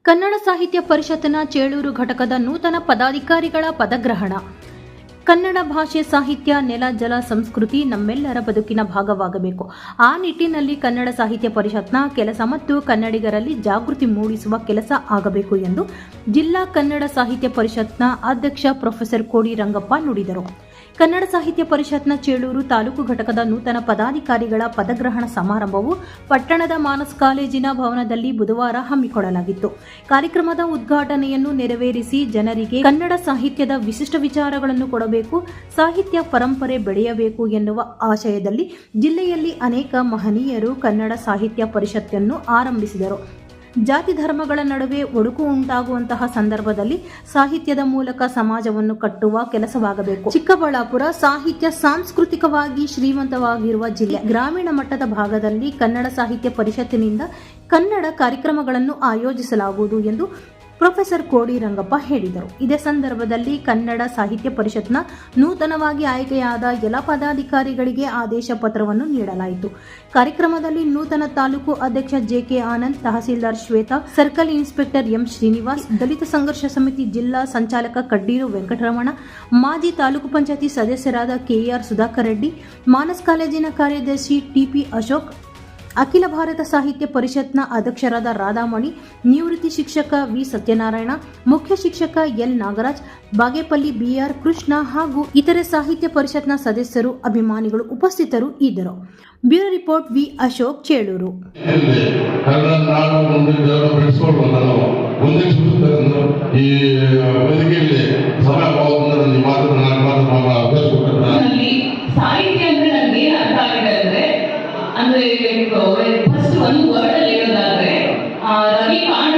ಕನ್ನಡ ಸಾಹಿತ್ಯ ಪರಿಷತ್ತಿನ ಚೇಳೂರು ಘಟಕದ ನೂತನ ಪದಾಧಿಕಾರಿಗಳ ಪದಗ್ರಹಣ. ಕನ್ನಡ ಭಾಷೆ, ಸಾಹಿತ್ಯ, ನೆಲ, ಜಲ, ಸಂಸ್ಕೃತಿ ನಮ್ಮೆಲ್ಲರ ಬದುಕಿನ ಭಾಗವಾಗಬೇಕು. ಆ ನಿಟ್ಟಿನಲ್ಲಿ ಕನ್ನಡ ಸಾಹಿತ್ಯ ಪರಿಷತ್ನ ಕೆಲಸ ಮತ್ತು ಕನ್ನಡಿಗರಲ್ಲಿ ಜಾಗೃತಿ ಮೂಡಿಸುವ ಕೆಲಸ ಆಗಬೇಕು ಎಂದು ಜಿಲ್ಲಾ ಕನ್ನಡ ಸಾಹಿತ್ಯ ಪರಿಷತ್ನ ಅಧ್ಯಕ್ಷ ಪ್ರೊಫೆಸರ್ ಕೋಡಿ ರಂಗಪ್ಪ ನುಡಿದರು. ಕನ್ನಡ ಸಾಹಿತ್ಯ ಪರಿಷತ್ನ ಚೇಳೂರು ತಾಲೂಕು ಘಟಕದ ನೂತನ ಪದಾಧಿಕಾರಿಗಳ ಪದಗ್ರಹಣ ಸಮಾರಂಭವು ಪಟ್ಟಣದ ಮಾನಸ್ ಕಾಲೇಜಿನ ಭವನದಲ್ಲಿ ಬುಧವಾರ ಹಮ್ಮಿಕೊಳ್ಳಲಾಗಿತ್ತು. ಕಾರ್ಯಕ್ರಮದ ಉದ್ಘಾಟನೆಯನ್ನು ನೆರವೇರಿಸಿ ಜನರಿಗೆ ಕನ್ನಡ ಸಾಹಿತ್ಯದ ವಿಶಿಷ್ಟ ವಿಚಾರಗಳನ್ನು ಕೊಡಬೇಕು, ಸಾಹಿತ್ಯ ಪರಂಪರೆ ಬೆಳೆಯಬೇಕು ಎನ್ನುವ ಆಶಯದಲ್ಲಿ ಜಿಲ್ಲೆಯಲ್ಲಿ ಅನೇಕ ಮಹನೀಯರು ಕನ್ನಡ ಸಾಹಿತ್ಯ ಪರಿಷತ್ತನ್ನು ಆರಂಭಿಸಿದರು. ಜಾತಿ ಧರ್ಮಗಳ ನಡುವೆ ಒಡುಕು ಉಂಟಾಗುವಂತಹ ಸಂದರ್ಭದಲ್ಲಿ ಸಾಹಿತ್ಯದ ಮೂಲಕ ಸಮಾಜವನ್ನು ಕಟ್ಟುವ ಕೆಲಸವಾಗಬೇಕು. ಚಿಕ್ಕಬಳ್ಳಾಪುರ ಸಾಹಿತ್ಯ ಸಾಂಸ್ಕೃತಿಕವಾಗಿ ಶ್ರೀಮಂತವಾಗಿರುವ ಜಿಲ್ಲೆ. ಗ್ರಾಮೀಣ ಮಟ್ಟದ ಭಾಗದಲ್ಲಿ ಕನ್ನಡ ಸಾಹಿತ್ಯ ಪರಿಷತ್ತಿನಿಂದ ಕನ್ನಡ ಕಾರ್ಯಕ್ರಮಗಳನ್ನು ಆಯೋಜಿಸಲಾಗುವುದು ಎಂದು ಪ್ರೊಫೆಸರ್ ಕೋಡಿ ರಂಗಪ್ಪ ಹೇಳಿದರು. ಇದೇ ಸಂದರ್ಭದಲ್ಲಿ ಕನ್ನಡ ಸಾಹಿತ್ಯ ಪರಿಷತ್ನ ನೂತನವಾಗಿ ಆಯ್ಕೆಯಾದ ಎಲ್ಲ ಪದಾಧಿಕಾರಿಗಳಿಗೆ ಆದೇಶ ಪತ್ರವನ್ನು ನೀಡಲಾಯಿತು. ಕಾರ್ಯಕ್ರಮದಲ್ಲಿ ನೂತನ ತಾಲೂಕು ಅಧ್ಯಕ್ಷ JK Anand, tahsildar Shweta, circle inspector M Srinivas, Dalita Sangharsha Samiti ಜಿಲ್ಲಾ ಸಂಚಾಲಕ ಕಡ್ಡೀರು ವೆಂಕಟರಮಣ, ಮಾಜಿ ತಾಲೂಕು ಪಂಚಾಯತಿ ಸದಸ್ಯರಾದ ಕೆಆರ್ ಸುಧಾಕರ್ ರೆಡ್ಡಿ, ಮಾನಸ್ ಕಾಲೇಜಿನ ಕಾರ್ಯದರ್ಶಿ ಟಿಪಿ ಅಶೋಕ್, ಅಖಿಲ ಭಾರತ ಸಾಹಿತ್ಯ ಪರಿಷತ್ನ ಅಧ್ಯಕ್ಷರಾದ ರಾಧಾಮಣಿ, ನಿವೃತ್ತಿ ಶಿಕ್ಷಕ ವಿ ಸತ್ಯನಾರಾಯಣ, ಮುಖ್ಯ ಶಿಕ್ಷಕ ಎಲ್ ನಾಗರಾಜ್, ಬಾಗೇಪಲ್ಲಿ ಬಿಆರ್ ಕೃಷ್ಣ ಹಾಗೂ ಇತರೆ ಸಾಹಿತ್ಯ ಪರಿಷತ್ನ ಸದಸ್ಯರು, ಅಭಿಮಾನಿಗಳು ಉಪಸ್ಥಿತರು ಇದ್ದರು. Bureau report V Ashok, Cheluru. ಅಂದ್ರೆ ಫಸ್ಟ್ ಒಂದು ವರ್ಡ್ ಅಲ್ಲಿ ಹೇಳೋದಾದ್ರೆ ರವಿ ಕಾಂಡ